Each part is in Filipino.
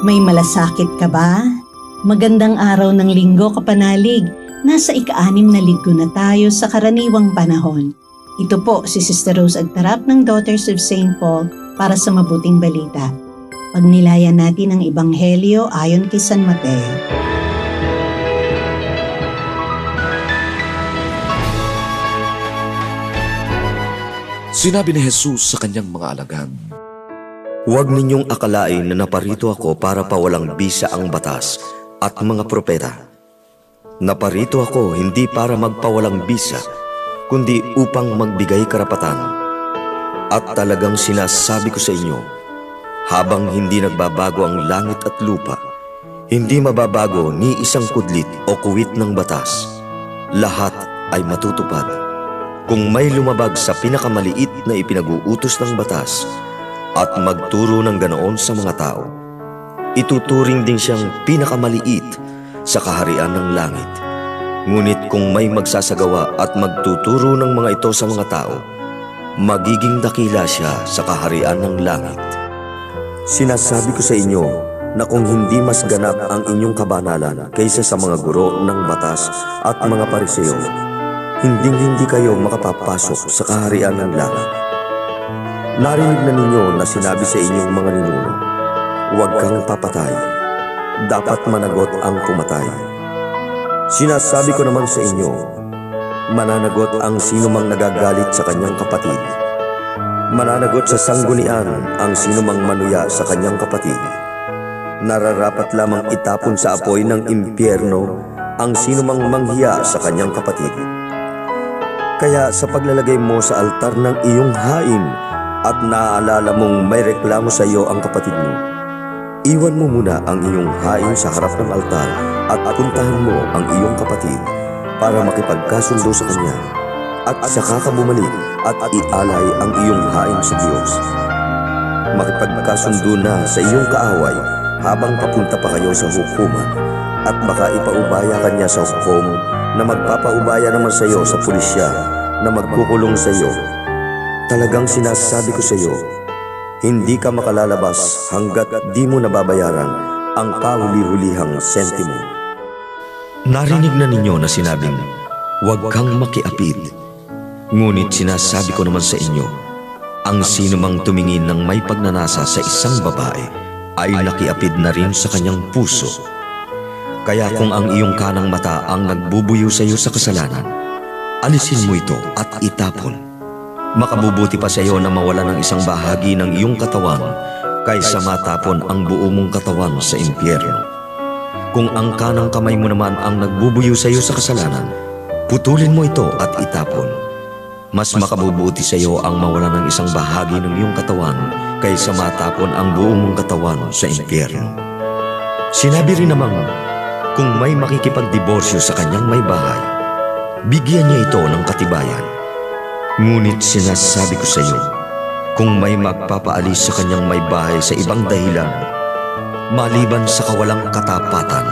May malasakit ka ba? Magandang araw ng linggo, kapanalig. Nasa ika-6 na linggo na tayo sa karaniwang panahon. Ito po si Sister Rose Agtarap ng Daughters of St. Paul para sa mabuting balita. Pagnilayan natin ang Ebanghelyo ayon kay San Mateo. Sinabi ni Jesus sa kanyang mga alagad, Huwag ninyong akalain na naparito ako para pawalang bisa ang batas at mga propeta. Naparito ako hindi para magpawalang bisa, kundi upang magbigay karapatan. At talagang sinasabi ko sa inyo, habang hindi nagbabago ang langit at lupa, hindi mababago ni isang kudlit o kuwit ng batas. Lahat ay matutupad. Kung may lumabag sa pinakamaliit na ipinag-uutos ng batas, at magturo ng ganoon sa mga tao, ituturing din siyang pinakamaliit sa kaharian ng langit. Ngunit kung may magsasagawa at magtuturo ng mga ito sa mga tao, magiging dakila siya sa kaharian ng langit. Sinasabi ko sa inyo na kung hindi mas ganap ang inyong kabanalan kaysa sa mga guro ng batas at mga pariseo, hindi kayo makapapasok sa kaharian ng langit. Narinig na ninyo na sinabi sa inyong mga ninuno, huwag kang papatay, dapat managot ang pumatay. Sinasabi ko naman sa inyo, mananagot ang sinumang nagagalit sa kanyang kapatid. Mananagot sa sanggunian ang sinumang manuya sa kanyang kapatid. Nararapat lamang itapon sa apoy ng impyerno ang sinumang manghiya sa kanyang kapatid. Kaya sa paglalagay mo sa altar ng iyong hain, at naaalala mong may reklamo sa iyo ang kapatid mo, iwan mo muna ang iyong hain sa harap ng altar at puntahan mo ang iyong kapatid para makipagkasundo sa kanya, at saka ka bumalik at ialay ang iyong hain sa Diyos. Makipagkasundo na sa iyong kaaway habang papunta pa kayo sa hukuman, at baka ipaubaya kanya sa hukom na magpapaubaya naman sa iyo sa pulisya na magkukulong sa iyo. Talagang sinasabi ko sa iyo, hindi ka makalalabas hanggat di mo nababayaran ang kahuli-hulihang sentimo. Narinig na ninyo na sinabing, huwag kang makiapid. Ngunit sinasabi ko naman sa inyo, ang sino mang tumingin ng may pagnanasa sa isang babae ay nakiapid na rin sa kanyang puso. Kaya kung ang iyong kanang mata ang nagbubuyo sa iyo sa kasalanan, alisin mo ito at itapon. Makabubuti pa sa iyo na mawala ng isang bahagi ng iyong katawan kaysa matapon ang buo mong katawan sa impyerno. Kung ang kanang kamay mo naman ang nagbubuyo sa iyo sa kasalanan, putulin mo ito at itapon. Mas makabubuti sa iyo ang mawala ng isang bahagi ng iyong katawan kaysa matapon ang buo mong katawan sa impyerno. Sinabi rin namang, kung may makikipagdiborsyo sa kanyang may bahay, bigyan niya ito ng katibayan. Ngunit sinasabi ko sa iyo, kung may magpapaalis sa kanyang may bahay sa ibang dahilan, maliban sa kawalang katapatan,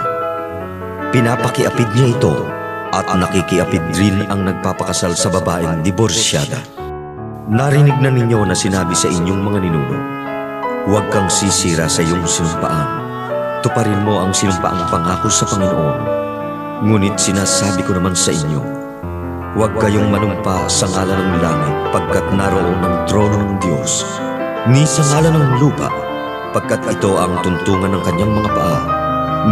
pinapakiapid niya ito at nakikiapid rin ang nagpapakasal sa babaeng diborsyada. Narinig na ninyo na sinabi sa inyong mga ninuno, huwag kang sisira sa iyong sinumpaan. Tuparin mo ang sinumpaang pangako sa Panginoon. Ngunit sinasabi ko naman sa inyo, huwag kayong manumpa sa ngalan ng langit pagkat naroon ang trono ng Diyos, ni sa ngalan ng lupa pagkat ito ang tuntungan ng kanyang mga paa,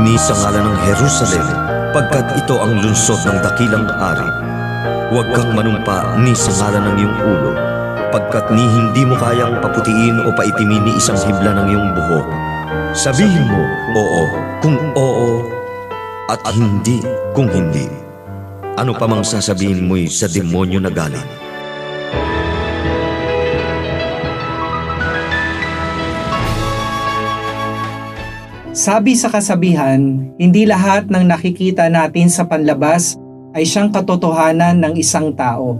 ni sa ngalan ng Jerusalem pagkat ito ang lungsod ng dakilang hari. Huwag kang manumpa ni sa ngalan ng iyong ulo pagkat ni hindi mo kayang paputiin o paitimin ni isang hibla ng iyong buhok. Sabihin mo, oo, kung oo, at hindi kung hindi. Ano pa mang sasabihin mo'y sa demonyo na galing. Sabi sa kasabihan, hindi lahat ng nakikita natin sa panlabas ay siyang katotohanan ng isang tao.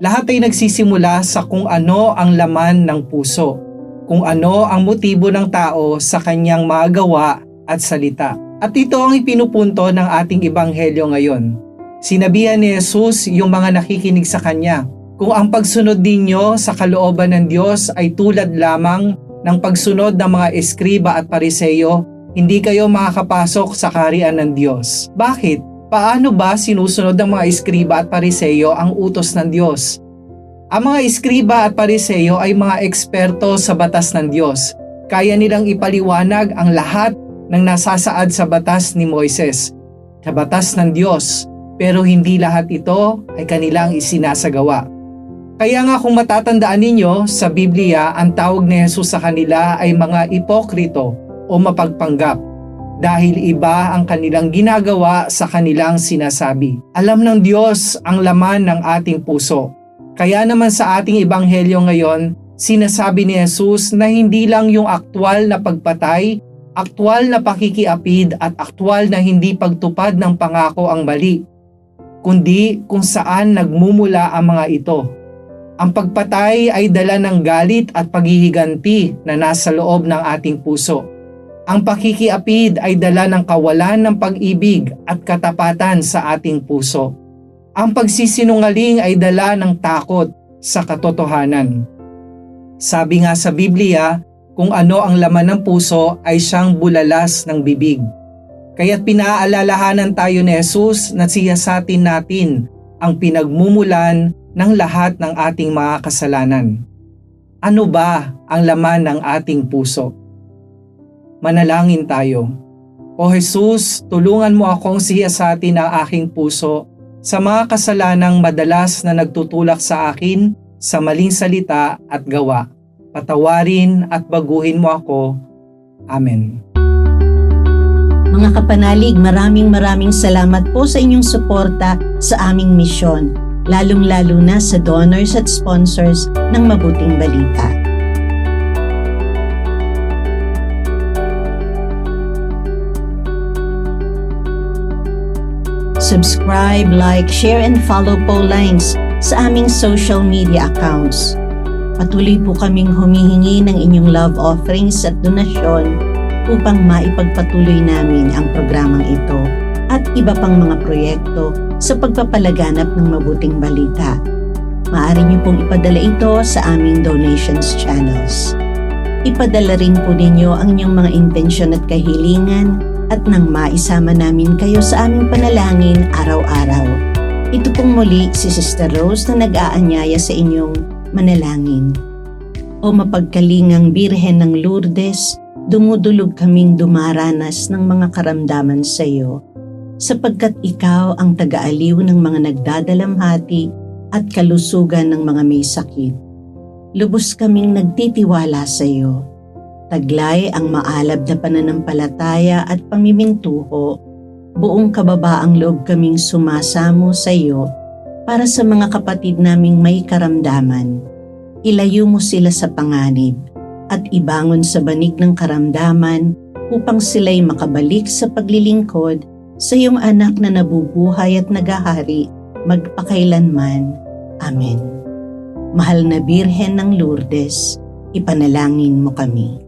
Lahat ay nagsisimula sa kung ano ang laman ng puso, kung ano ang motibo ng tao sa kanyang mga gawa at salita. At ito ang ipinupunto ng ating ebanghelyo ngayon. Sinabihan ni Jesus yung mga nakikinig sa kanya, kung ang pagsunod ninyo sa kalooban ng Diyos ay tulad lamang ng pagsunod ng mga eskriba at pariseyo, hindi kayo makakapasok sa kaharian ng Diyos. Bakit? Paano ba sinusunod ng mga eskriba at pariseyo ang utos ng Diyos? Ang mga eskriba at pariseyo ay mga eksperto sa batas ng Diyos. Kaya nilang ipaliwanag ang lahat ng nasasaad sa batas ni Moises, sa batas ng Diyos, pero hindi lahat ito ay kanilang isinasagawa. Kaya nga kung matatandaan ninyo, sa Biblia ang tawag ni Jesus sa kanila ay mga ipokrito o mapagpanggap dahil iba ang kanilang ginagawa sa kanilang sinasabi. Alam ng Diyos ang laman ng ating puso. Kaya naman sa ating ebanghelyo ngayon, sinasabi ni Jesus na hindi lang yung aktwal na pagpatay, aktwal na pakikiapid at aktwal na hindi pagtupad ng pangako ang mali, kundi kung saan nagmumula ang mga ito. Ang pagpatay ay dala ng galit at paghihiganti na nasa loob ng ating puso. Ang pakikiapid ay dala ng kawalan ng pag-ibig at katapatan sa ating puso. Ang pagsisinungaling ay dala ng takot sa katotohanan. Sabi nga sa Biblia, kung ano ang laman ng puso ay siyang bulalas ng bibig. Kaya't pinaalalahanan tayo ni Jesus na siyasatin natin ang pinagmumulan ng lahat ng ating mga kasalanan. Ano ba ang laman ng ating puso? Manalangin tayo. O Jesus, tulungan mo akong siyasatin ang aking puso sa mga kasalanang madalas na nagtutulak sa akin sa maling salita at gawa. Patawarin at baguhin mo ako. Amen. Mga kapanalig, maraming salamat po sa inyong suporta sa aming misyon, lalong-lalo na sa donors at sponsors ng Mabuting Balita. Subscribe, like, share, and follow po lines sa aming social media accounts. Patuloy po kaming humihingi ng inyong love offerings at donasyon upang maipagpatuloy namin ang programang ito at iba pang mga proyekto sa pagpapalaganap ng Mabuting Balita. Maaari niyo pong ipadala ito sa aming donations channels. Ipadala rin po ninyo ang inyong mga intensyon at kahilingan at nang maisama namin kayo sa aming panalangin araw-araw. Ito pong muli si Sister Rose na nag-aanyaya sa inyong manalangin. O mapagkalingang Birhen ng Lourdes, dumudulog kaming dumaranas ng mga karamdaman sa iyo, sapagkat ikaw ang taga-aliw ng mga nagdadalamhati at kalusugan ng mga may sakit. Lubos kaming nagtitiwala sa iyo. Taglay ang maalab na pananampalataya at pamimintuho, buong kababaang loob kaming sumasamo sa iyo para sa mga kapatid naming may karamdaman. Ilayo mo sila sa panganib at ibangon sa banig ng karamdaman upang sila'y makabalik sa paglilingkod sa iyong anak na nabubuhay at nagahari magpakailanman. Amen. Mahal na Birhen ng Lourdes, ipanalangin mo kami.